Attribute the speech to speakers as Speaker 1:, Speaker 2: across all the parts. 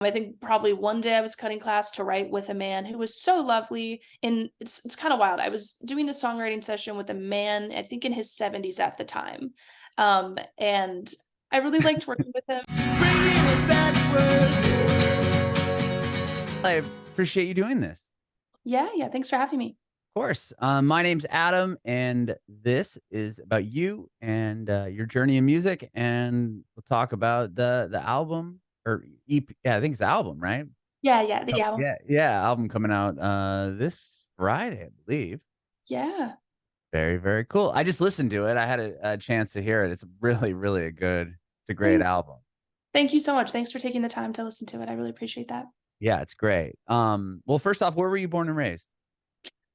Speaker 1: I think probably one day I was cutting class to write with a man who was so lovely. And it's kind of wild. I was doing a songwriting session with a man, I think in his 70s at the time. And I really liked working with him.
Speaker 2: I appreciate you doing this.
Speaker 1: Yeah. Thanks for having me.
Speaker 2: Of course. My name's Adam, and this is about you and your journey in music. And we'll talk about the album or EP. Yeah, I think it's the album, right?
Speaker 1: Yeah, the
Speaker 2: Oh,
Speaker 1: album.
Speaker 2: yeah, album coming out this Friday, I believe.
Speaker 1: Yeah.
Speaker 2: Very, very cool. I just listened to it. I had a chance to hear it. It's really, really it's a great album.
Speaker 1: Thank you so much. Thanks for taking the time to listen to it. I really appreciate that.
Speaker 2: Yeah, it's great. Well, first off, where were you born and raised?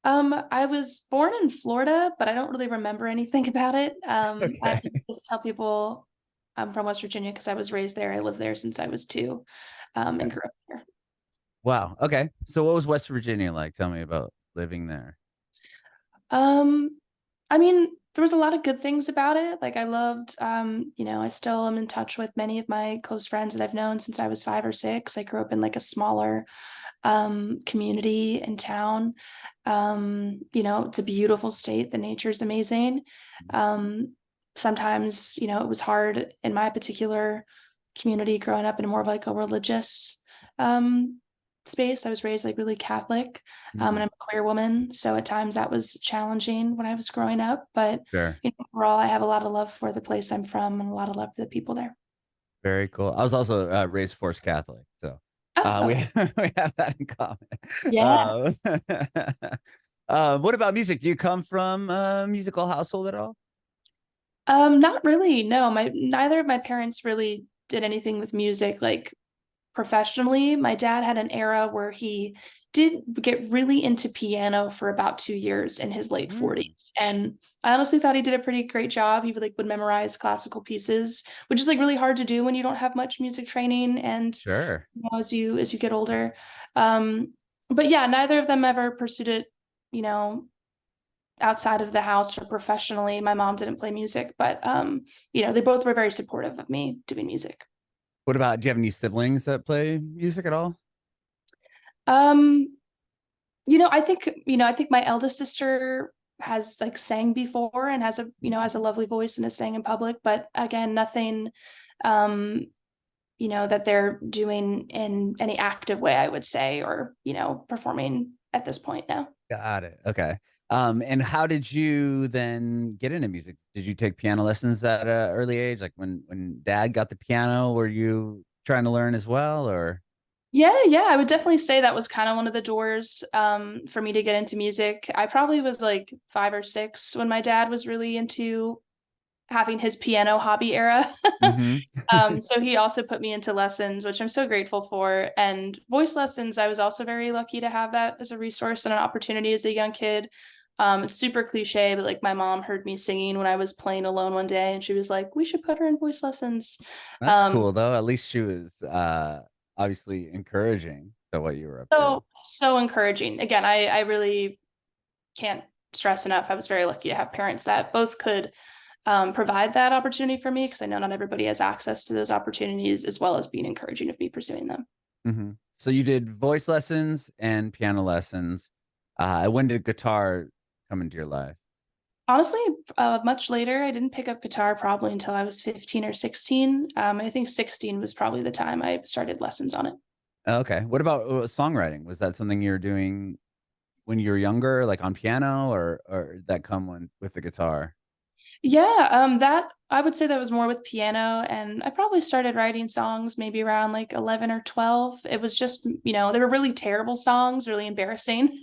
Speaker 1: I was born in Florida, but I don't really remember anything about it. I
Speaker 2: Okay.
Speaker 1: just tell people I'm from West Virginia because I was raised there. I lived there since I was 2, and grew up here.
Speaker 2: Wow. Okay. So what was West Virginia like? Tell me about living there.
Speaker 1: Um, I mean, there was a lot of good things about it. Like I loved, I still am in touch with many of my close friends that I've known since I was 5 or 6. I grew up in like a smaller community in town. It's a beautiful state. The nature is amazing. Sometimes, it was hard in my particular community growing up in more of like a religious space. I was raised like really Catholic, and I'm a queer woman, so at times that was challenging when I was growing up. But
Speaker 2: Sure.
Speaker 1: overall, I have a lot of love for the place I'm from and a lot of love for the people there.
Speaker 2: Very cool. I was also raised forced Catholic, so
Speaker 1: Oh,
Speaker 2: we
Speaker 1: okay.
Speaker 2: we have that in common.
Speaker 1: Yeah.
Speaker 2: What about music? Do you come from a musical household at all?
Speaker 1: Not really. No, neither of my parents really did anything with music like professionally. My dad had an era where he did get really into piano for about 2 years in his late
Speaker 2: Mm,
Speaker 1: 40s. And I honestly thought he did a pretty great job. He would memorize classical pieces, which is like really hard to do when you don't have much music training and
Speaker 2: sure.
Speaker 1: as you get older. Um, but yeah, neither of them ever pursued it, you know, outside of the house or professionally. My mom didn't play music, but they both were very supportive of me doing music.
Speaker 2: What about, do you have any siblings that play music at all?
Speaker 1: Um, I think my eldest sister has like sang before and has a lovely voice and has sang in public, but again, nothing um, that they're doing in any active way, I would say, or, performing at this point now.
Speaker 2: Got it. Okay. And how did you then get into music? Did you take piano lessons at an early age? Like when dad got the piano, were you trying to learn as well, or?
Speaker 1: Yeah, I would definitely say that was kind of one of the doors for me to get into music. I probably was like 5 or 6 when my dad was really into having his piano hobby era.
Speaker 2: Hmm.
Speaker 1: So he also put me into lessons, which I'm so grateful for. And voice lessons, I was also very lucky to have that as a resource and an opportunity as a young kid. It's super cliche, but like my mom heard me singing when I was playing alone one day, and she was like, "We should put her in voice lessons."
Speaker 2: That's
Speaker 1: Um,
Speaker 2: cool though. At least she was obviously encouraging to what you were up to.
Speaker 1: so encouraging. Again, I really can't stress enough. I was very lucky to have parents that both could provide that opportunity for me because I know not everybody has access to those opportunities, as well as being encouraging of me pursuing them.
Speaker 2: Hmm. So you did voice lessons and piano lessons. When did guitar come into your life?
Speaker 1: Honestly, much later, I didn't pick up guitar probably until I was 15 or 16. I think 16 was probably the time I started lessons on it.
Speaker 2: Okay. What about songwriting? Was that something you were doing when you were younger, like on piano, or did that come with the guitar?
Speaker 1: Yeah, that I would say that was more with piano, and I probably started writing songs maybe around like 11 or 12. It was just, they were really terrible songs, really embarrassing.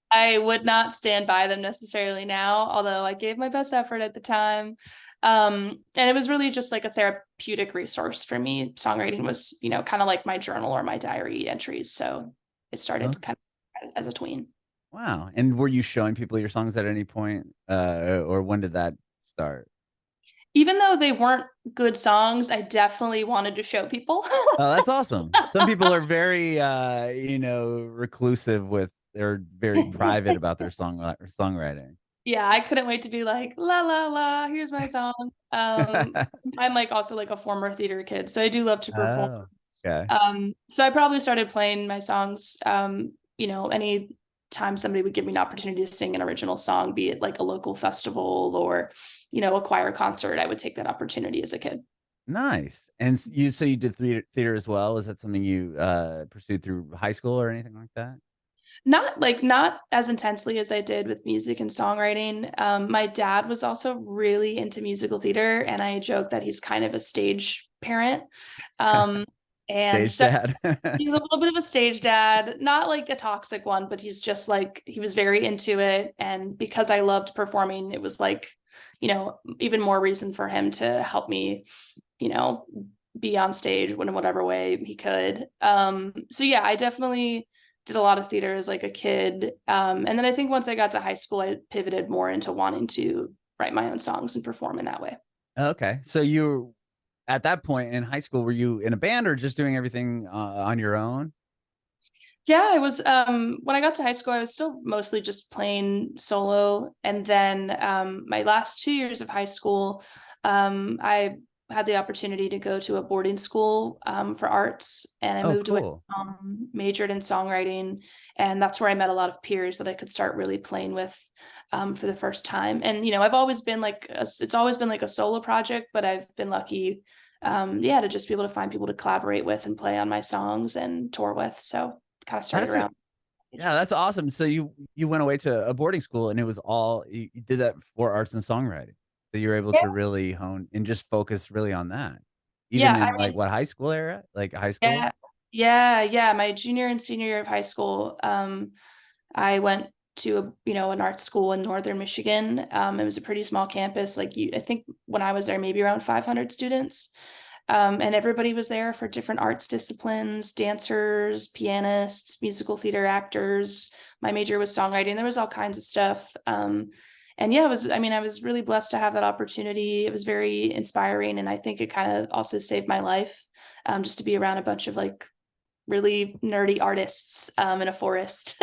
Speaker 1: I would not stand by them necessarily now, although I gave my best effort at the time. And it was really just like a therapeutic resource for me. Songwriting was, kind of like my journal or my diary entries. So it started
Speaker 2: Okay.
Speaker 1: kind of as a tween.
Speaker 2: Wow. And were you showing people your songs at any point? Or when did that start?
Speaker 1: Even though they weren't good songs, I definitely wanted to show people.
Speaker 2: Oh, that's awesome. Some people are very reclusive with, they're very private about their songwriting.
Speaker 1: Yeah, I couldn't wait to be like, la la la, here's my song. I'm like also like a former theater kid, so I do love to perform.
Speaker 2: Oh, Okay.
Speaker 1: So I probably started playing my songs, any time somebody would give me an opportunity to sing an original song, be it like a local festival or, a choir concert, I would take that opportunity as a kid.
Speaker 2: Nice. And so you did theater as well? Is that something you pursued through high school or anything like that?
Speaker 1: Not as intensely as I did with music and songwriting. My dad was also really into musical theater, and I joke that he's kind of a stage parent. Um, and
Speaker 2: Stage
Speaker 1: so
Speaker 2: dad.
Speaker 1: he's a little bit of a stage dad, not like a toxic one, but he's just like, he was very into it. And because I loved performing, it was like, even more reason for him to help me, you know, be on stage in whatever way he could. So yeah, I definitely did a lot of theater as like a kid. And then I think once I got to high school, I pivoted more into wanting to write my own songs and perform in that way.
Speaker 2: Okay. So you at that point in high school, were you in a band or just doing everything on your own?
Speaker 1: Yeah, I was when I got to high school, I was still mostly just playing solo. And then my last 2 years of high school, I had the opportunity to go to a boarding school for arts, and I
Speaker 2: Oh,
Speaker 1: moved away,
Speaker 2: cool.
Speaker 1: majored in songwriting, and that's where I met a lot of peers that I could start really playing with for the first time. And I've always been it's always been like a solo project, but I've been lucky, yeah, to just be able to find people to collaborate with and play on my songs and tour with. So kind of started
Speaker 2: That's
Speaker 1: around.
Speaker 2: Yeah, that's awesome. So you went away to a boarding school and it was all you did that for arts and songwriting. So you were able
Speaker 1: Yeah,
Speaker 2: to really hone and just focus really on that. Even
Speaker 1: yeah.
Speaker 2: in
Speaker 1: I
Speaker 2: like
Speaker 1: mean,
Speaker 2: what high school era? Like high school?
Speaker 1: yeah, yeah. My junior and senior year of high school, I went to an art school in northern Michigan. It was a pretty small campus. I think when I was there, maybe around 500 students. And everybody was there for different arts disciplines, dancers, pianists, musical theater actors. My major was songwriting. There was all kinds of stuff. And yeah, I was really blessed to have that opportunity. It was very inspiring. And I think it kind of also saved my life, just to be around a bunch of like really nerdy artists in a forest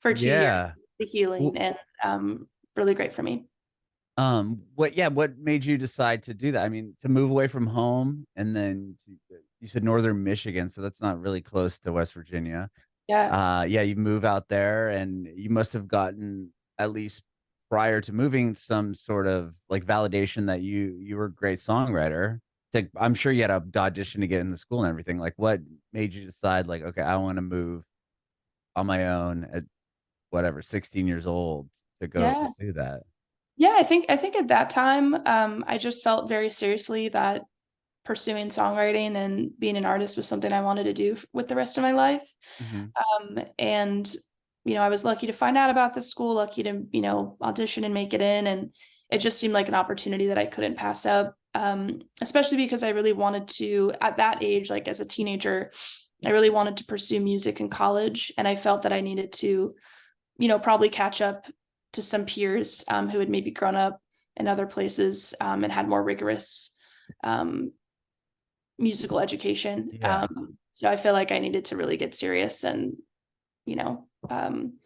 Speaker 1: for 2 years.
Speaker 2: Yeah.
Speaker 1: The healing,
Speaker 2: Well,
Speaker 1: and really great for me.
Speaker 2: what made you decide to do that? I mean, to move away from home and then you said northern Michigan, so that's not really close to West Virginia.
Speaker 1: Yeah.
Speaker 2: Yeah, you move out there and you must have gotten at least prior to moving some sort of like validation that you were a great songwriter. I'm sure you had to audition to get in the school and everything. Like what made you decide like, okay, I want to move on my own at whatever, 16 years old to go
Speaker 1: Yeah.
Speaker 2: pursue that?
Speaker 1: Yeah, I think at that time, I just felt very seriously that pursuing songwriting and being an artist was something I wanted to do with the rest of my life.
Speaker 2: Mhm.
Speaker 1: And I was lucky to find out about this school, lucky to audition and make it in, and it just seemed like an opportunity that I couldn't pass up. Especially because I really wanted to, at that age, like as a teenager, I really wanted to pursue music in college, and I felt that I needed to probably catch up to some peers who had maybe grown up in other places and had more rigorous um, musical education.
Speaker 2: Yeah.
Speaker 1: So I feel like I needed to really get serious and, you know, um,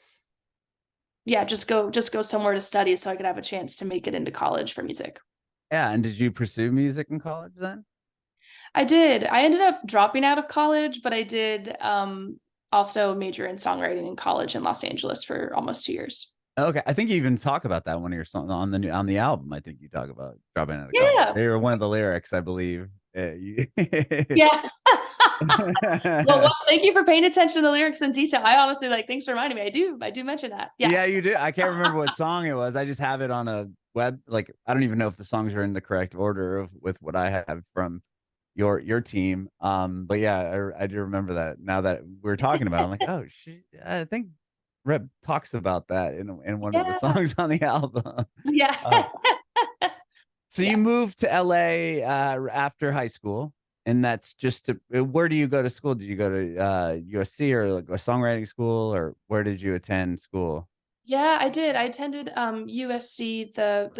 Speaker 1: yeah, just go somewhere to study so I could have a chance to make it into college for music.
Speaker 2: Yeah, and did you pursue music in college then?
Speaker 1: I did. I ended up dropping out of college, but I did also major in songwriting in college in Los Angeles for almost 2 years.
Speaker 2: Okay, I think you even talk about that one of your songs on the album. I think you talk about dropping out of college.
Speaker 1: Yeah.
Speaker 2: They were one of the lyrics, I believe.
Speaker 1: Yeah. Well, thank you for paying attention to the lyrics in detail. I honestly thanks for reminding me. I do mention that. Yeah.
Speaker 2: Yeah, you do. I can't remember what song it was. I just have it on a web. Like I don't even know if the songs are in the correct order of with what I have from your team. But yeah, I do remember that. Now that we're talking about, it, I'm like, oh, I think Rep talks about that in one of the
Speaker 1: Yeah.
Speaker 2: songs on the album.
Speaker 1: Yeah.
Speaker 2: Uh, so you
Speaker 1: Yeah.
Speaker 2: moved to LA after high school, and that's just to, where do you go to school? Did you go to USC or like a songwriting school, or where did you attend school?
Speaker 1: Yeah, I did. I attended USC, the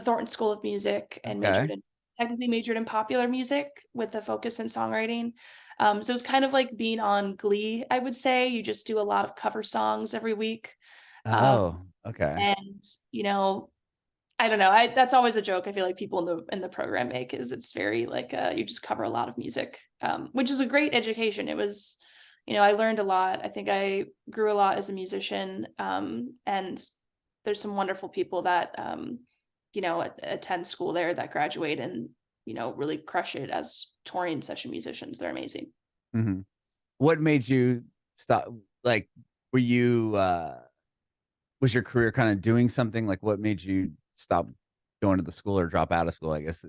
Speaker 1: Thornton School of Music, and
Speaker 2: Okay.
Speaker 1: technically majored in popular music with a focus in songwriting. So it was kind of like being on Glee, I would say. You just do a lot of cover songs every week. Um,
Speaker 2: Oh, okay.
Speaker 1: and you know, I don't know. That's always a joke I feel like people in the program make, is it's very like you just cover a lot of music, which is a great education. It was, I learned a lot. I think I grew a lot as a musician, and there's some wonderful people that attend school there that graduate and really crush it as touring session musicians. They're amazing.
Speaker 2: Mm-hmm. What made you stop? Like, were you was your career kind of doing something? Like, what made you stop going to the school or drop out of school? I guess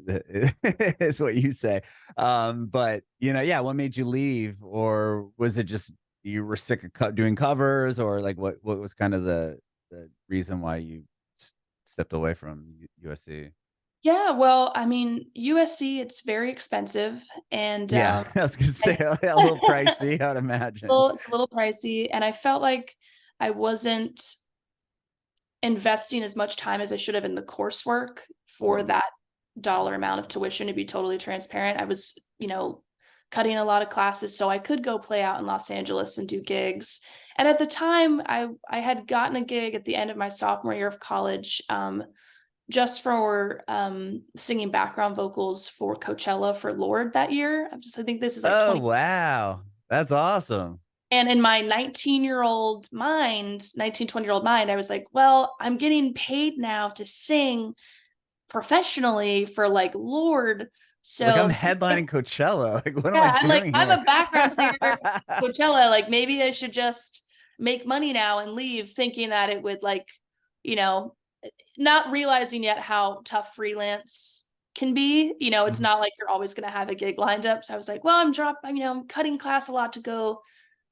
Speaker 2: is what you say. But yeah, what made you leave? Or was it just you were sick of doing covers, or like what was kind of the reason why you stepped away from USC?
Speaker 1: Yeah, well, I mean, USC, it's very expensive, and
Speaker 2: Yeah, I was gonna say
Speaker 1: I
Speaker 2: a little pricey, I'd imagine.
Speaker 1: well, it's a little pricey, and I felt like I wasn't investing as much time as I should have in the coursework for
Speaker 2: Mhm.
Speaker 1: that dollar amount of tuition. To be totally transparent, I was, cutting a lot of classes so I could go play out in Los Angeles and do gigs. And at the time, I had gotten a gig at the end of my sophomore year of college, just for singing background vocals for Coachella for Lord that year. I think this is like
Speaker 2: Oh
Speaker 1: 20.
Speaker 2: wow, that's awesome.
Speaker 1: And in my 19-year-old mind, 19, 20-year-old mind, I was like, well, I'm getting paid now to sing professionally for like Lord.
Speaker 2: Like, I'm
Speaker 1: So
Speaker 2: headlining Coachella. Like, what am I
Speaker 1: yeah, I'm like,
Speaker 2: doing
Speaker 1: I'm
Speaker 2: here?
Speaker 1: a background singer at Coachella. Like maybe I should just make money now and leave, thinking that it would like, you know, not realizing yet how tough freelance can be. It's
Speaker 2: Mhm.
Speaker 1: not like you're always going to have a gig lined up. So I was like, well, I'm cutting class a lot to go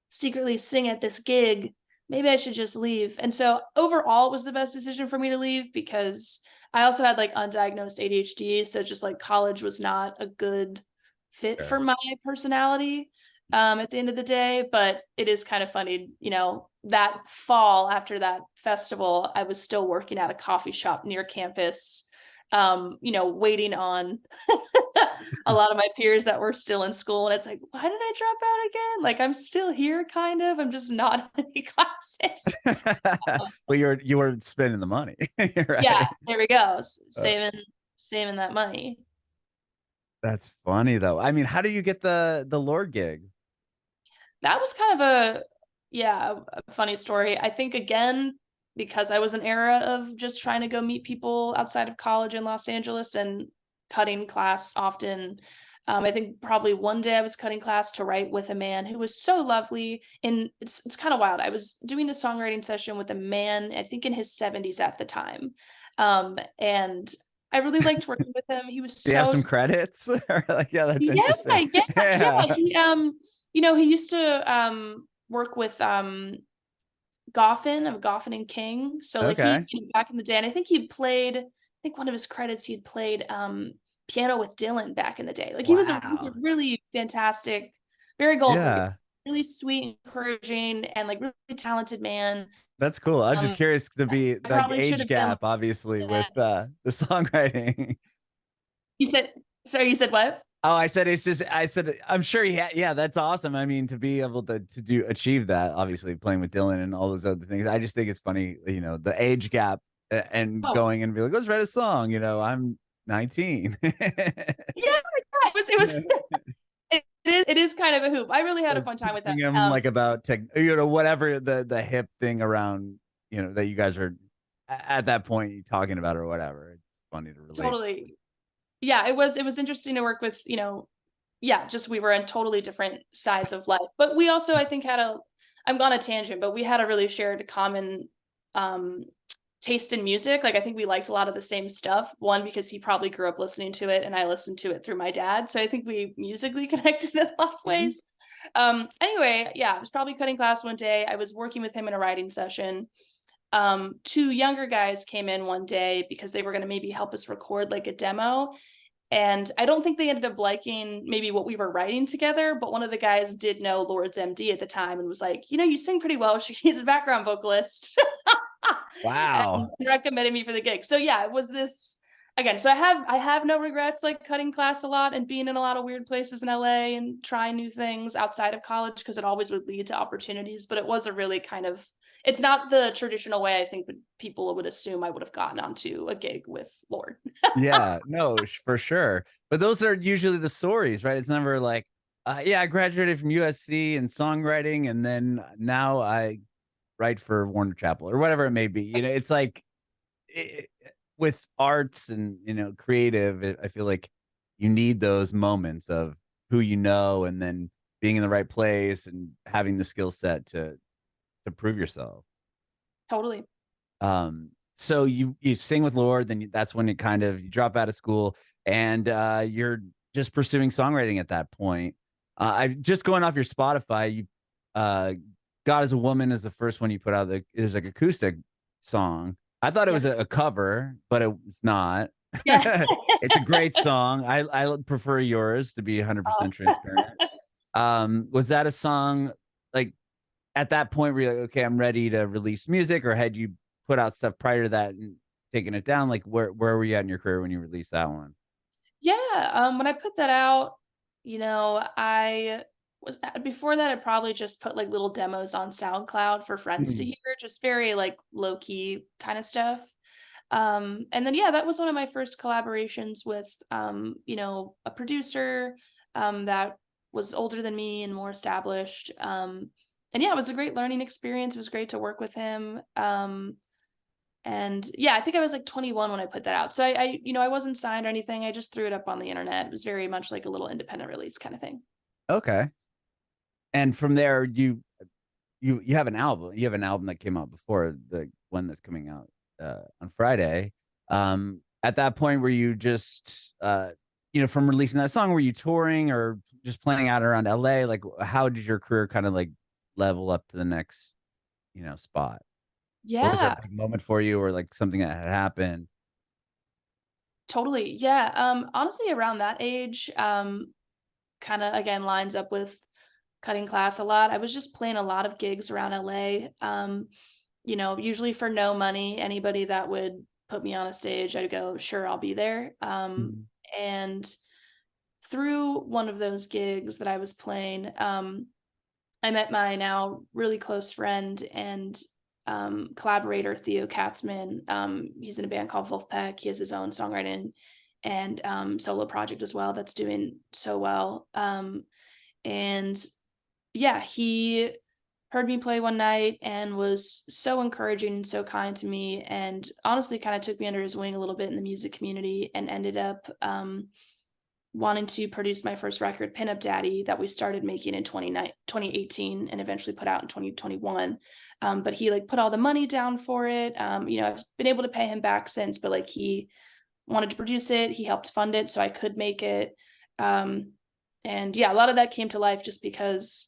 Speaker 1: secretly sing at this gig. Maybe I should just leave. And so overall, it was the best decision for me to leave, because I also had like undiagnosed ADHD. So just like college was not a good fit for
Speaker 2: Sure.
Speaker 1: my personality, at the end of the day. But it is kind of funny, that fall after that festival, I was still working at a coffee shop near campus, waiting on a lot of my peers that were still in school. And it's like, why did I drop out again? Like, I'm still here, kind of. I'm just not in any classes.
Speaker 2: Well, you were spending the money,
Speaker 1: Yeah,
Speaker 2: right?
Speaker 1: there we go.
Speaker 2: Uh,
Speaker 1: Saving that money.
Speaker 2: that's funny though. I mean, how do you get the Lord gig?
Speaker 1: That was kind of a funny story. I think, again, because I was an era of just trying to go meet people outside of college in Los Angeles and cutting class often. I think probably one day I was cutting class to write with a man who was so lovely. And it's kind of wild. I was doing a songwriting session with a man, I think in his 70s at the time. And I really liked working with him. He was
Speaker 2: Do you have
Speaker 1: so
Speaker 2: some credits? Or like, yeah, that's
Speaker 1: yeah,
Speaker 2: interesting.
Speaker 1: yeah.
Speaker 2: Yeah.
Speaker 1: He used to work with Goffin of Goffin and King. So like
Speaker 2: Okay.
Speaker 1: back in the day, and I think one of his credits he had played piano with Dylan back in the day. Like he was a
Speaker 2: Wow.
Speaker 1: really fantastic, very gullible,
Speaker 2: Yeah.
Speaker 1: really sweet, encouraging, and like really talented man.
Speaker 2: That's cool. I was just
Speaker 1: Um
Speaker 2: curious to be
Speaker 1: I
Speaker 2: like
Speaker 1: probably should
Speaker 2: age
Speaker 1: have been
Speaker 2: gap, obviously,
Speaker 1: that.
Speaker 2: with the songwriting.
Speaker 1: You said sorry, you said what?
Speaker 2: Oh, I said it's just I said I'm sure yeah, that's awesome. I mean, to be able to do achieve that, obviously playing with Dylan and all those other things. I just think it's funny, the age gap and
Speaker 1: Oh,
Speaker 2: going and be like, let's write a song. I'm 19.
Speaker 1: yeah, yeah, it was it is kind of a hoop. I really had a
Speaker 2: Like
Speaker 1: fun time with
Speaker 2: teaching
Speaker 1: them.
Speaker 2: him like about tech, whatever the hip thing around, that you guys are at that point talking about or whatever. It's funny to relate.
Speaker 1: Totally. Yeah, it was interesting to work with, yeah, just we were on totally different sides of life. But we also, I think, I'm on a tangent, but we had a really shared common um taste in music. Like I think we liked a lot of the same stuff. One, because he probably grew up listening to it and I listened to it through my dad. So I think we musically connected in a lot of
Speaker 2: Mhm.
Speaker 1: ways. Anyway, yeah, I was probably cutting class one day. I was working with him in a writing session. Two younger guys came in one day because they were going to maybe help us record like a demo. And I don't think they ended up liking maybe what we were writing together, but one of the guys did know Lord's MD at the time and was like, you sing pretty well. She's a background vocalist. And
Speaker 2: Wow.
Speaker 1: recommended me for the gig. So yeah, it was this again, so I have no regrets, like cutting class a lot and being in a lot of weird places in LA and trying new things outside of college, because it always would lead to opportunities. But it was a really kind of, it's not the traditional way I think people would assume I would have gotten onto a gig with Lord.
Speaker 2: Yeah, no, for sure. But those are usually the stories, right? It's never like, yeah, I graduated from USC in songwriting, and then now I write for Warner Chapel or whatever it may be. It's like it, with arts and creative, I feel like you need those moments of who and then being in the right place and having the skill set to prove yourself.
Speaker 1: Totally.
Speaker 2: So you sing with Lord, then that's when you drop out of school, and you're just pursuing songwriting at that point. I just going off your Spotify, you God is a Woman is the first one you put out. Is like acoustic song. I thought it
Speaker 1: Yeah.
Speaker 2: was a cover, but it's not.
Speaker 1: Yeah.
Speaker 2: It's a great song. I prefer yours, to be 100% transparent. Was that a song like at that point where you're like, okay, I'm ready to release music, or had you put out stuff prior to that and taken it down? Like where were you at in your career when you released that one?
Speaker 1: Yeah, when I put that out, I was before that I probably just put like little demos on SoundCloud for friends to
Speaker 2: Hmm.
Speaker 1: hear, just very like low key kind of stuff. And then yeah, that was one of my first collaborations with a producer that was older than me and more established. And yeah, it was a great learning experience. It was great to work with him. And yeah, I think I was like 21 when I put that out. So I wasn't signed or anything. I just threw it up on the internet. It was very much like a little independent release kind of thing.
Speaker 2: Okay. And from there, you have an album. You have an album that came out before the one that's coming out on Friday. At that point, were you just from releasing that song, were you touring or just playing out around LA? Like, how did your career kind of like level up to the next spot? Or was there a
Speaker 1: Yeah,
Speaker 2: big moment for you, or like something that had happened?
Speaker 1: totally. Yeah. Honestly, around that age, kind of again lines up with cutting class a lot. I was just playing a lot of gigs around LA. Usually for no money. Anybody that would put me on a stage, I'd go, sure, I'll be there.
Speaker 2: Mhm.
Speaker 1: And through one of those gigs that I was playing, I met my now really close friend and collaborator Theo Katzman. He's in a band called Wolfpack. He has his own songwriting and solo project as well that's doing so well. And yeah, he heard me play one night and was so encouraging and so kind to me, and honestly kind of took me under his wing a little bit in the music community, and ended up wanting to produce my first record, Pin Up Daddy, that we started making in 2018 and eventually put out in 2021. But he like put all the money down for it. I've been able to pay him back since, but like he wanted to produce it. He helped fund it so I could make it. Um, and yeah, a lot of that came to life just because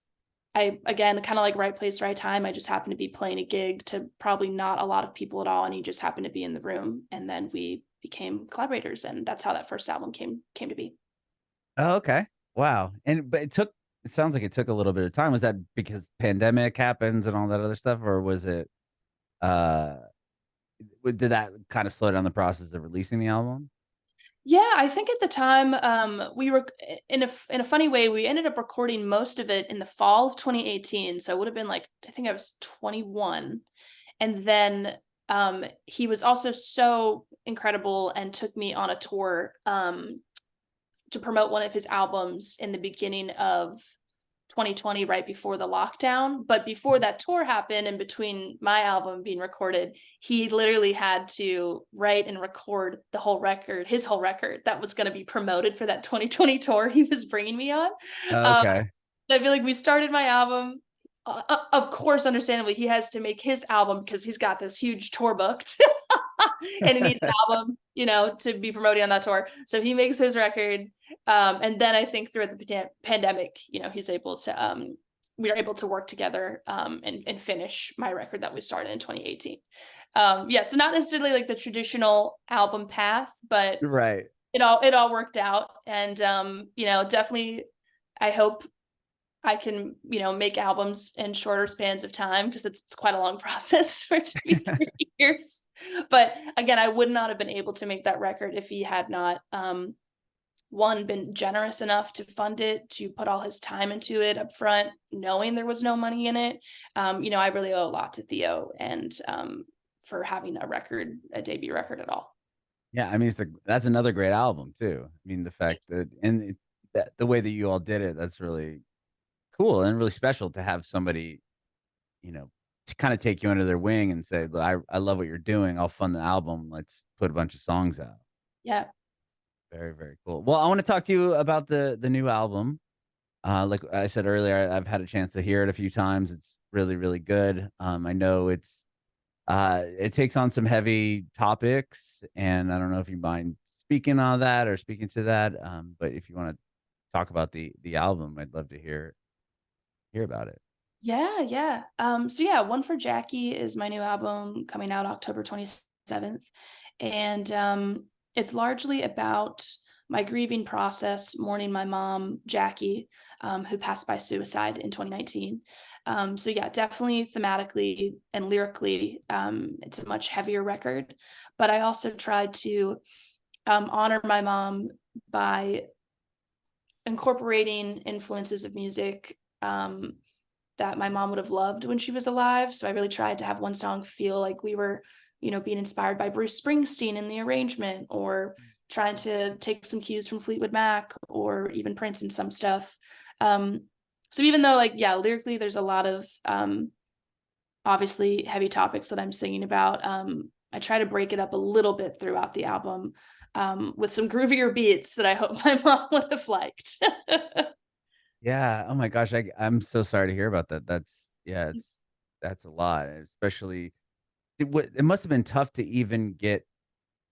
Speaker 1: I, again, kind of like right place, right time. I just happened to be playing a gig to probably not a lot of people at all. And he just happened to be in the room. And then we became collaborators. And that's how that first album came to be.
Speaker 2: Oh, okay. Wow. But it sounds like it took a little bit of time. Was that because pandemic happens and all that other stuff, or was it uh did that kind of slow down the process of releasing the album?
Speaker 1: Yeah, I think at the time, we were in a funny way, we ended up recording most of it in the fall of 2018. So it would have been like, I think I was 21. And then he was also so incredible and took me on a tour to promote one of his albums in the beginning of 2020, right before the lockdown. But before that tour happened and between my album being recorded, he literally had to write and record his whole record that was going to be promoted for that 2020 tour he was bringing me on. Um,
Speaker 2: Okay.
Speaker 1: so I feel like we started my album. Of course, understandably, he has to make his album because he's got this huge tour booked and he needs an album, to be promoting on that tour. So he makes his record. And then I think throughout the pandemic, he's able to, we were able to work together and finish my record that we started in 2018. Yeah, so not necessarily like the traditional album path, but
Speaker 2: Right.
Speaker 1: it all worked out. And, definitely, I hope I can, make albums in shorter spans of time because it's quite a long process for it to be 3 years. But again, I would not have been able to make that record if he had not, one, been generous enough to fund it, to put all his time into it up front, knowing there was no money in it. I really owe a lot to Theo and for having a debut record at all.
Speaker 2: Yeah, I mean, that's another great album too. I mean, the fact that that the way that you all did it, that's really cool and really special to have somebody, you know, to kind of take you under their wing and say, "Look, I love what you're doing. I'll fund the album. Let's put a bunch of songs out."
Speaker 1: Yeah.
Speaker 2: Very, very cool. Well, I want to talk to you about the new album. Like I said earlier, I've had a chance to hear it a few times. It's really, really good. I know it takes on some heavy topics, and I don't know if you mind speaking on that or speaking to that. But if you want to talk about the album, I'd love to hear about it.
Speaker 1: Yeah, yeah. So yeah, One for Jackie is my new album coming out October 27th. And it's largely about my grieving process, mourning my mom, Jackie, who passed by suicide in 2019. So yeah, definitely thematically and lyrically, it's a much heavier record. But I also tried to honor my mom by incorporating influences of music that my mom would have loved when she was alive. So I really tried to have one song feel like we were, being inspired by Bruce Springsteen in the arrangement, or trying to take some cues from Fleetwood Mac or even Prince in some stuff. So even though, like, yeah, lyrically, there's a lot of obviously heavy topics that I'm singing about, I try to break it up a little bit throughout the album with some groovier beats that I hope my mom would have liked.
Speaker 2: Yeah. Oh my gosh. I'm so sorry to hear about that. Yeah. That's a lot, especially it must have been tough to even get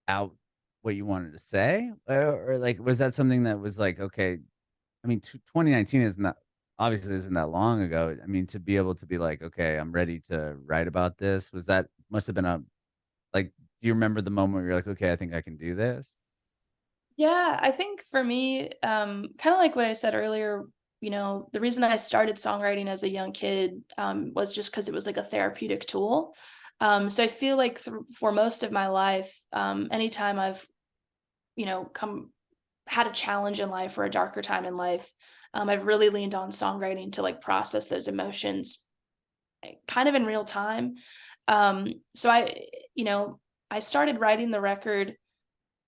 Speaker 2: out what you wanted to say, or like was that something that was like okay? I mean, 2019 is not obviously isn't that long ago. I mean, to be able to be like, okay, I'm ready to write about this. Was that must have been a like? Do you remember the moment where you're like, okay, I think I can do this?
Speaker 1: Yeah, I think for me, kind of like what I said earlier, the reason I started songwriting as a young kid was just because it was like a therapeutic tool. So I feel like for most of my life, anytime I've, come had a challenge in life or a darker time in life, I've really leaned on songwriting to like process those emotions kind of in real time. So I started writing the record.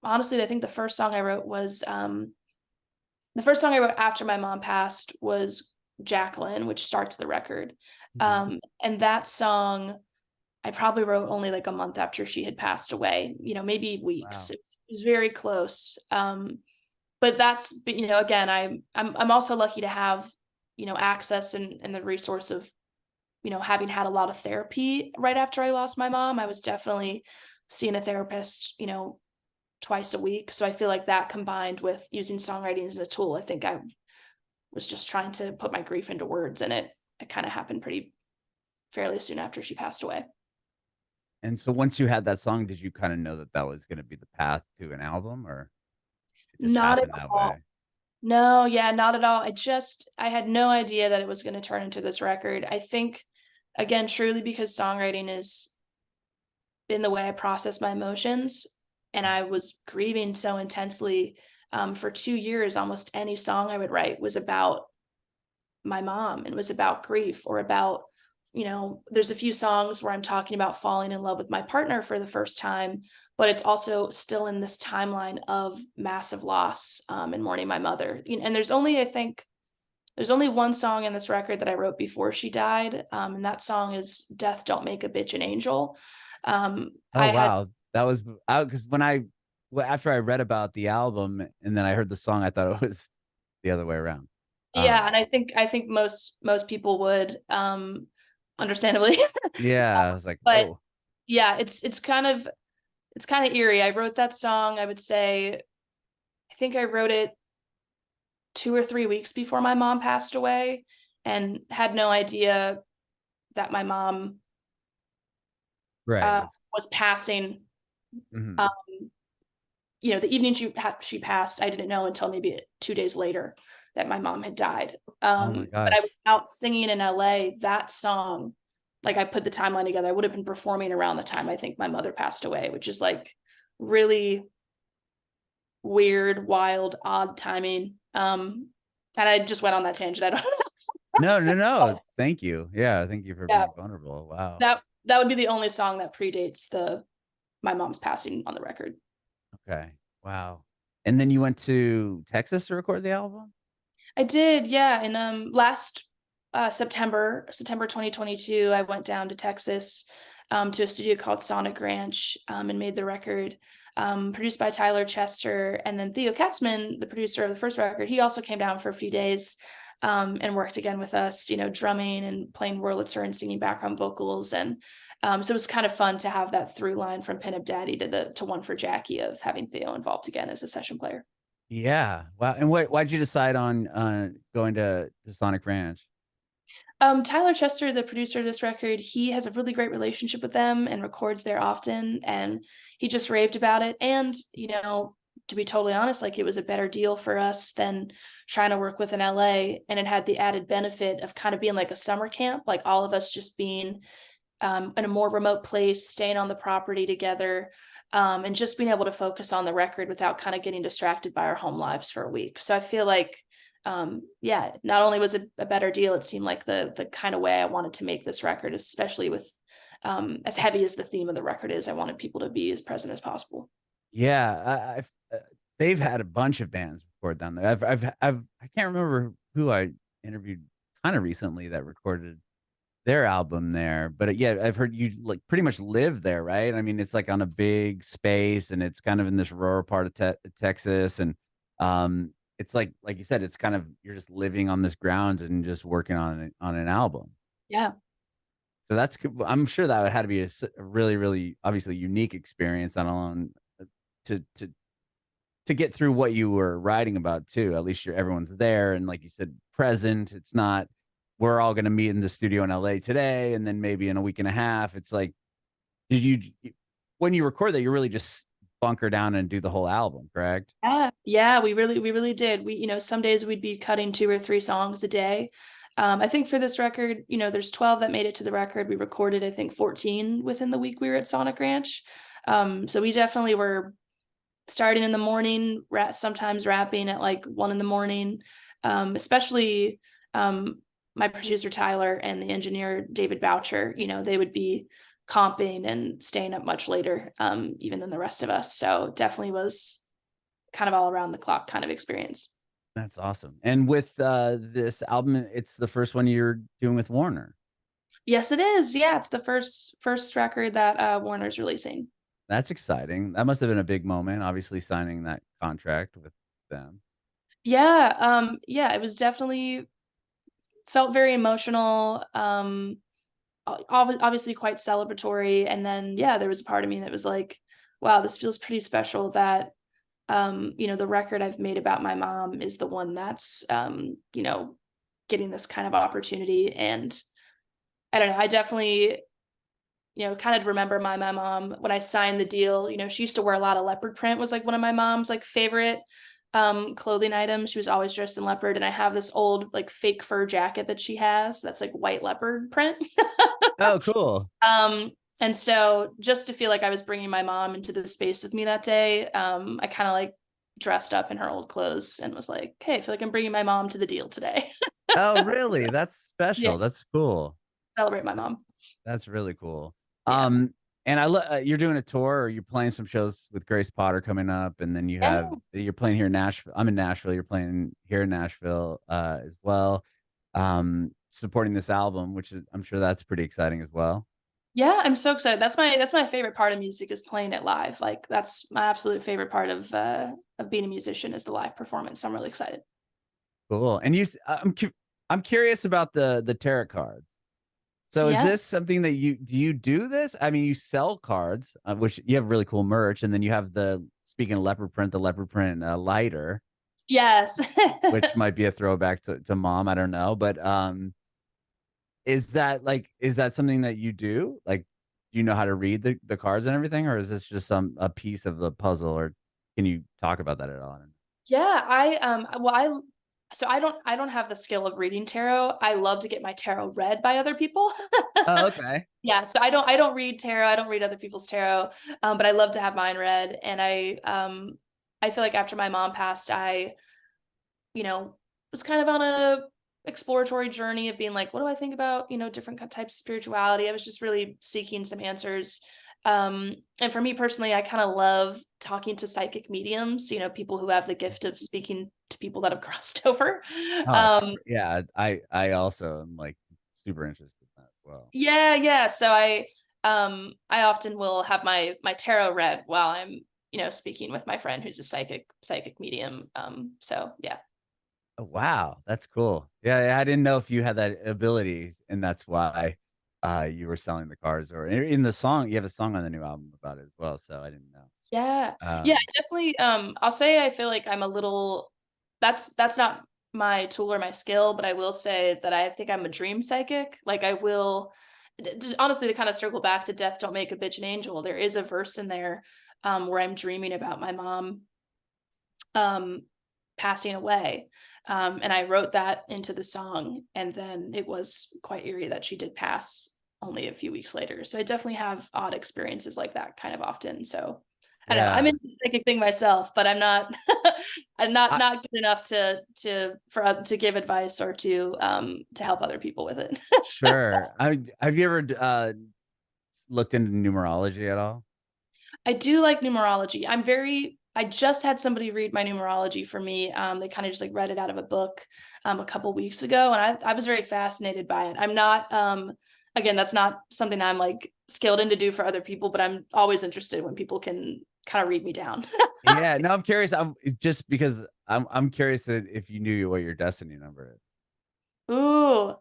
Speaker 1: Honestly, I think the first song I wrote after my mom passed was Jacqueline, which starts the record.
Speaker 2: Mhm.
Speaker 1: And that song I probably wrote only like a month after she had passed away, maybe weeks.
Speaker 2: Wow.
Speaker 1: It was very close. But again, I'm also lucky to have, access and the resource of, having had a lot of therapy right after I lost my mom. I was definitely seeing a therapist, twice a week. So I feel like that combined with using songwriting as a tool, I think I was just trying to put my grief into words, and it kind of happened pretty fairly soon after she passed away.
Speaker 2: And so once you had that song, did you kind of know that that was going to be the path to an album, or it just
Speaker 1: Not at
Speaker 2: happened that
Speaker 1: all.
Speaker 2: way?
Speaker 1: No, yeah, not at all. I had no idea that it was going to turn into this record. I think, again, truly because songwriting has been the way I process my emotions, and I was grieving so intensely for 2 years. Almost any song I would write was about my mom and was about grief, or about, there's a few songs where I'm talking about falling in love with my partner for the first time, but it's also still in this timeline of massive loss and mourning my mother. And there's only one song in this record that I wrote before she died, and that song is "Death Don't Make a Bitch an Angel."
Speaker 2: Oh
Speaker 1: I had
Speaker 2: wow, that was because after I read about the album and then I heard the song, I thought it was the other way around.
Speaker 1: Yeah,
Speaker 2: Um,
Speaker 1: and I think most people would, understandably.
Speaker 2: yeah, I was like,
Speaker 1: But
Speaker 2: whoa.
Speaker 1: yeah, it's kind of eerie. I wrote that song, I would say, I think I wrote it 2 or 3 weeks before my mom passed away, and had no idea that my mom
Speaker 2: Right.
Speaker 1: was passing. Um,
Speaker 2: Mhm.
Speaker 1: the evening she passed, I didn't know until maybe 2 days later. that my mom had died.
Speaker 2: Oh my
Speaker 1: But I was
Speaker 2: gosh.
Speaker 1: out singing in LA. That song, like I put the timeline together, I would have been performing around the time I think my mother passed away, which is like really weird, wild, odd timing. And I just went on that tangent. I don't
Speaker 2: No, no,
Speaker 1: know.
Speaker 2: no. Thank you. Yeah, thank you for
Speaker 1: Yeah,
Speaker 2: being vulnerable. Wow.
Speaker 1: that would be the only song that predates the my mom's passing on the record.
Speaker 2: Okay. Wow. And then you went to Texas to record the album?
Speaker 1: I did, yeah. In last September 2022, I went down to Texas to a studio called Sonic Ranch and made the record. Produced by Tyler Chester, and then Theo Katzman, the producer of the first record, he also came down for a few days and worked again with us, you know, drumming and playing Wurlitzer and singing background vocals. And so it was kind of fun to have that through line from Pin Up Daddy to One for Jackie of having Theo involved again as a session player.
Speaker 2: Yeah. Wow. And why'd you decide on going to Sonic Ranch?
Speaker 1: Tyler Chester, the producer of this record, he has a really great relationship with them and records there often. And he just raved about it. And, you know, to be totally honest, like it was a better deal for us than trying to work with in LA. And it had the added benefit of kind of being like a summer camp, like all of us just being in a more remote place, staying on the property together, and just being able to focus on the record without kind of getting distracted by our home lives for a week. So I feel like yeah, not only was it a better deal, it seemed like the kind of way I wanted to make this record, especially with as heavy as the theme of the record is, I wanted people to be as present as possible.
Speaker 2: Yeah, I've they've had a bunch of bands record down there. I can't remember who I interviewed kind of recently that recorded their album there, but yeah, I've heard you like pretty much live there, right? I mean, it's like on a big space, and it's kind of in this rural part of Texas, and it's like you said, it's kind of you're just living on this ground and just working on an album.
Speaker 1: Yeah.
Speaker 2: So that's I'm sure that would had to be a really, really obviously unique experience, not alone to to to get through what you were writing about too. At least everyone's there, and like you said, present. It's not we're all going to meet in the studio in LA today, and then maybe in a week and a half. It's like, did when you record that, you really just bunker down and do the whole album, correct?
Speaker 1: Yeah, we really did. We, you know, some days we'd be cutting 2 or 3 songs a day. I think for this record, you know, there's 12 that made it to the record. We recorded, I think, 14 within the week we were at Sonic Ranch. So we definitely were starting in the morning, sometimes rapping at like 1 in the morning. Especially my producer Tyler and the engineer David Boucher, you know, they would be comping and staying up much later, even than the rest of us. So definitely was kind of all around the clock kind of experience.
Speaker 2: That's awesome. And with this album, it's the first one you're doing with Warner.
Speaker 1: Yes, it is. Yeah, it's the first record that Warner's releasing.
Speaker 2: That's exciting. That must have been a big moment, obviously signing that contract with them.
Speaker 1: Yeah, it was definitely felt very emotional. Obviously quite celebratory. And then yeah, there was a part of me that was like, wow, this feels pretty special that you know, the record I've made about my mom is the one that's you know, getting this kind of opportunity. And I don't know, I definitely, you know, kind of remember my mom when I signed the deal. You know, she used to wear a lot of leopard print, was like one of my mom's like favorite clothing items. She was always dressed in leopard, and I have this old like fake fur jacket that she has that's like white leopard print.
Speaker 2: Oh, cool.
Speaker 1: um and so just to feel like I was bringing my mom into the space with me that day, I kind of like dressed up in her old clothes and was like, hey, I feel like I'm bringing my mom to the deal today.
Speaker 2: Oh, really? That's
Speaker 1: Yeah,
Speaker 2: special. That's cool.
Speaker 1: celebrate my mom.
Speaker 2: That's really cool.
Speaker 1: Yeah.
Speaker 2: And you're doing a tour, or you're playing some shows with Grace Potter coming up, and then
Speaker 1: Yeah.
Speaker 2: you're playing here in Nashville. I'm in Nashville. You're playing here in Nashville as well, supporting this album, which is I'm sure that's pretty exciting as well.
Speaker 1: Yeah, I'm so excited. That's my favorite part of music is playing it live. Like that's my absolute favorite part of being a musician is the live performance. So I'm really excited.
Speaker 2: Cool. And I'm curious about the tarot cards. So is
Speaker 1: Yeah.
Speaker 2: this something that you do this? I mean, you sell cards, which you have really cool merch, and then you have speaking of the leopard print lighter,
Speaker 1: Yes.
Speaker 2: which might be a throwback to mom. I don't know, but is that something that you do? Like, do you know how to read the cards and everything, or is this just a piece of the puzzle? Or can you talk about that at all?
Speaker 1: Yeah, I well, So I don't have the skill of reading tarot. I love to get my tarot read by other people.
Speaker 2: Oh, okay.
Speaker 1: Yeah, so I don't read tarot. I don't read other people's tarot. But I love to have mine read. And I feel like after my mom passed, I, you know, was kind of on a exploratory journey of being like, what do I think about, different types of spirituality? I was just really seeking some answers. And for me personally, I kind of love talking to psychic mediums, people who have the gift of speaking to people that have crossed over.
Speaker 2: Oh,
Speaker 1: Um,
Speaker 2: yeah. I also am like super interested in that as well.
Speaker 1: yeah, yeah. So I often will have my tarot read while I'm, speaking with my friend who's a psychic medium. So yeah.
Speaker 2: Oh, wow, that's cool. Yeah, I didn't know if you had that ability, and that's why you were selling the cards, or in the song. You have a song on the new album about it as well, so I didn't know.
Speaker 1: Yeah. Yeah,
Speaker 2: Um,
Speaker 1: I definitely I'll say I feel like I'm a little that's not my tool or my skill, but I will say that I think I'm a dream psychic. Like I will honestly, to kind of circle back to death don't make a bitch an angel. There is a verse in there where I'm dreaming about my mom um passing away. And I wrote that into the song, and then it was quite eerie that she did pass only a few weeks later. So I definitely have odd experiences like that kind of often. So I don't know. I'm
Speaker 2: yeah,
Speaker 1: into the psychic thing myself, but I'm not I'm not
Speaker 2: I,
Speaker 1: not good enough to give advice or to help other people with it.
Speaker 2: sure. Have you ever looked into numerology at all?
Speaker 1: I do like numerology. I just had somebody read my numerology for me. They kind of just like read it out of a book a couple weeks ago, and I was very fascinated by it. I'm not again, that's not something I'm like skilled in to do for other people, but I'm always interested when people can kind of read me down.
Speaker 2: Yeah, no, I'm curious. I'm just because I'm curious if you knew what your destiny number is.
Speaker 1: Ooh.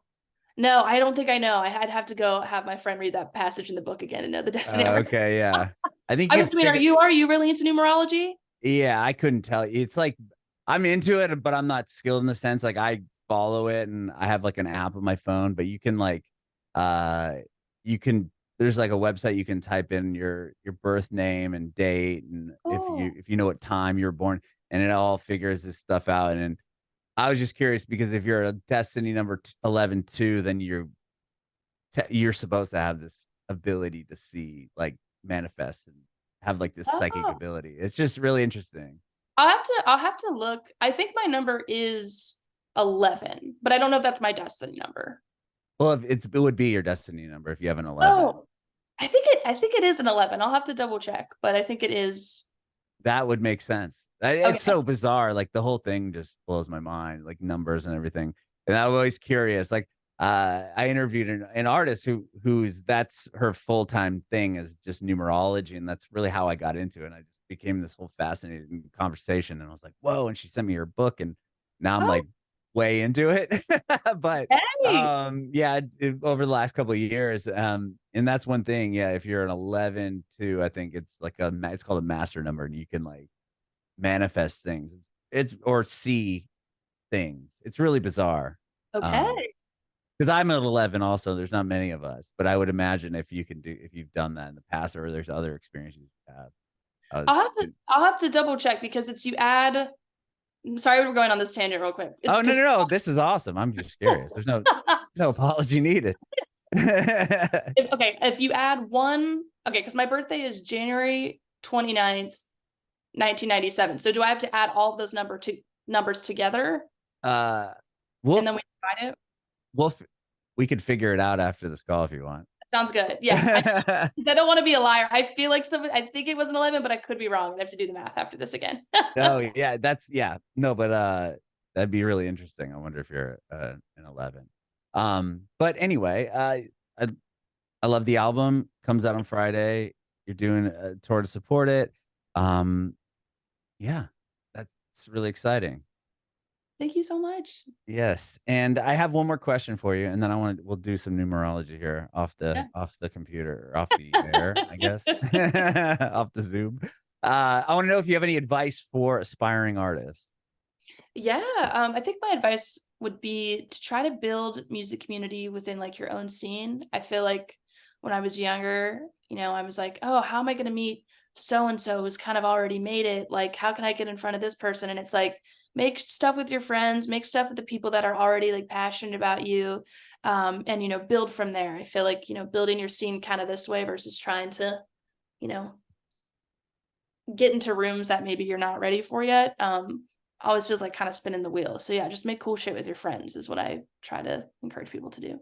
Speaker 1: No, I don't think I know. I'd have to go have my friend read that passage in the book again and know the destiny of our.
Speaker 2: Okay, yeah. I think
Speaker 1: I
Speaker 2: you
Speaker 1: was
Speaker 2: could
Speaker 1: doing,
Speaker 2: figure.
Speaker 1: are you really into numerology?
Speaker 2: Yeah, I couldn't tell you. It's like I'm into it, but I'm not skilled in the sense like I follow it and I have like an app on my phone, but you can like uh you can there's like a website you can type in your birth name and date, and
Speaker 1: Oh.
Speaker 2: if you know what time you were born, and it all figures this stuff out. And I was just curious because if you're a destiny number 11 2, then you're supposed to have this ability to see like manifest and have like this psychic
Speaker 1: Oh.
Speaker 2: ability. It's just really interesting.
Speaker 1: I'll have to look. I think my number is 11, but I don't know if that's my destiny number.
Speaker 2: Well, if it would be your destiny number if you have an 11.
Speaker 1: Oh, I think it is an 11. I'll have to double check, but I think it is.
Speaker 2: That would make sense. It's
Speaker 1: Okay.
Speaker 2: so bizarre. Like the whole thing just blows my mind, like numbers and everything. And I'm always curious. Like I interviewed an artist who's that's her full-time thing is just numerology. And that's really how I got into it. And I just became this whole fascinating conversation. And I was like, whoa. And she sent me her book. And now I'm
Speaker 1: Oh,
Speaker 2: like way into it. But
Speaker 1: hey.
Speaker 2: yeah, over the last couple of years, and that's one thing. Yeah, if you're an 11 2, I think it's like it's called a master number, and you can like manifest things. It's or see things. It's really bizarre.
Speaker 1: Okay.
Speaker 2: Because I'm at 11 also. There's not many of us, but I would imagine if you've done that in the past, or there's other experiences you have.
Speaker 1: I'll have to double check because it's you add. Sorry, we're going on this tangent real quick. It's
Speaker 2: Oh, no,
Speaker 1: because
Speaker 2: no, no! This is awesome. I'm just curious. There's no apology needed.
Speaker 1: okay, if you add one, okay, because my birthday is January 29th, 1997. So do I have to add all of those numbers together
Speaker 2: uh,
Speaker 1: and
Speaker 2: we'll
Speaker 1: then we divide it?
Speaker 2: we'll f- we could figure it out after this call if you want.
Speaker 1: Sounds good. Yeah. I don't want to be a liar. I feel like I think it was an 11, but I could be wrong. I have to do the math after this again.
Speaker 2: Oh yeah, that's yeah. No, but that'd be really interesting. I wonder if you're an 11. But anyway, I love the album. Comes out on Friday. You're doing a tour to support it. Um, yeah, that's really exciting.
Speaker 1: Thank you so much.
Speaker 2: Yes, and I have one more question for you, and then we'll do some numerology here
Speaker 1: Yeah.
Speaker 2: off the computer, off the air, I guess, off the Zoom. I want to know if you have any advice for aspiring artists.
Speaker 1: Yeah. I think my advice would be to try to build music community within like your own scene. I feel like when I was younger, I was like, oh, how am I going to meet so and so who's kind of already made it, like how can I get in front of this person? And it's like, make stuff with your friends, make stuff with the people that are already like passionate about you, and build from there. I feel like building your scene kind of this way versus trying to you know get into rooms that maybe you're not ready for yet. Always feels like kind of spinning the wheel. So yeah, just make cool shit with your friends is what I try to encourage people to do.